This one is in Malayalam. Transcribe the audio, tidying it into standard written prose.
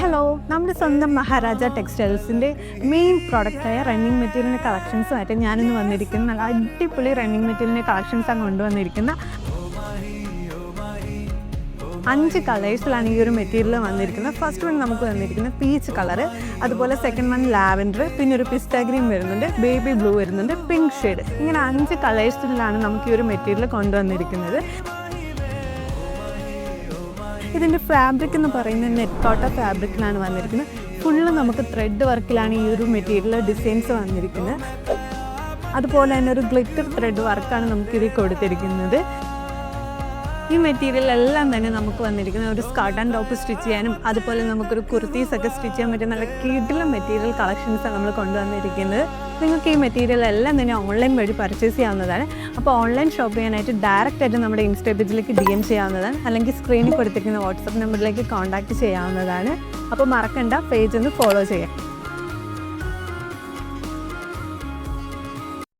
ഹലോ, നമ്മുടെ സ്വന്തം മഹാരാജ ടെക്സ്റ്റൈൽസിൻ്റെ മെയിൻ പ്രോഡക്റ്റായ റണ്ണിങ് മെറ്റീരിയലിൻ്റെ കളക്ഷൻസുമായിട്ട് ഞാനിന്ന് വന്നിരിക്കുന്ന നല്ല അടിപൊളി റണ്ണിങ് മെറ്റീരിയലിൻ്റെ കളക്ഷൻസാണ് കൊണ്ടുവന്നിരിക്കുന്ന 5 കളേഴ്സിലാണ് ഈ ഒരു മെറ്റീരിയൽ വന്നിരിക്കുന്നത്. ഫസ്റ്റ് വൺ നമുക്ക് വന്നിരിക്കുന്നത് പീച്ച് കളറ്, അതുപോലെ സെക്കൻഡ് വൺ ലാവൻഡർ, പിന്നെ ഒരു പിസ്ത ഗ്രീൻ വരുന്നുണ്ട്, ബേബി ബ്ലൂ വരുന്നുണ്ട്, പിങ്ക് ഷെയ്ഡ്. ഇങ്ങനെ 5 കളേഴ്സിലാണ് നമുക്ക് ഈ ഒരു മെറ്റീരിയൽ കൊണ്ടുവന്നിരിക്കുന്നത്. ഇതിൻ്റെ ഫാബ്രിക് എന്ന് പറയുന്നത് നെറ്റ് കോട്ട ഫാബ്രിക്കിലാണ് വന്നിരിക്കുന്നത്. ഫുള്ള് നമുക്ക് ത്രെഡ് വർക്കിലാണ് ഈ ഒരു മെറ്റീരിയൽ ഡിസൈൻസ് വന്നിരിക്കുന്നത്. അതുപോലെ തന്നെ ഒരു ഗ്ലിറ്റർ ത്രെഡ് വർക്കാണ് നമുക്കിതിൽ കൊടുത്തിരിക്കുന്നത്. ഈ മെറ്റീരിയൽ എല്ലാം തന്നെ നമുക്ക് വന്നിരിക്കുന്നത് ഒരു സ്കർട്ട് ആൻഡ് ടോപ്പ് സ്റ്റിച്ച് ചെയ്യാനും അതുപോലെ നമുക്കൊരു കുർത്തീസൊക്കെ സ്റ്റിച്ച് ചെയ്യാൻ പറ്റിയ നല്ല കിടിലൻ മെറ്റീരിയൽ കളക്ഷൻസാണ് നമ്മൾ കൊണ്ടുവന്നിരിക്കുന്നത്. നിങ്ങൾക്ക് ഈ മെറ്റീരിയൽ എല്ലാം തന്നെ ഓൺലൈൻ വഴി പർച്ചേസ് ചെയ്യാവുന്നതാണ്. അപ്പോൾ ഓൺലൈൻ ഷോപ്പ് ചെയ്യാനായിട്ട് ഡയറക്റ്റായിട്ട് നമ്മുടെ ഇൻസ്റ്റാ പേജിലേക്ക് DM ചെയ്യാവുന്നതാണ്, അല്ലെങ്കിൽ സ്ക്രീനിൽ കൊടുത്തിരിക്കുന്ന വാട്സപ്പ് നമ്പറിലേക്ക് കോൺടാക്റ്റ് ചെയ്യാവുന്നതാണ്. അപ്പോൾ മറക്കണ്ട, പേജ് ഒന്ന് ഫോളോ ചെയ്യാം.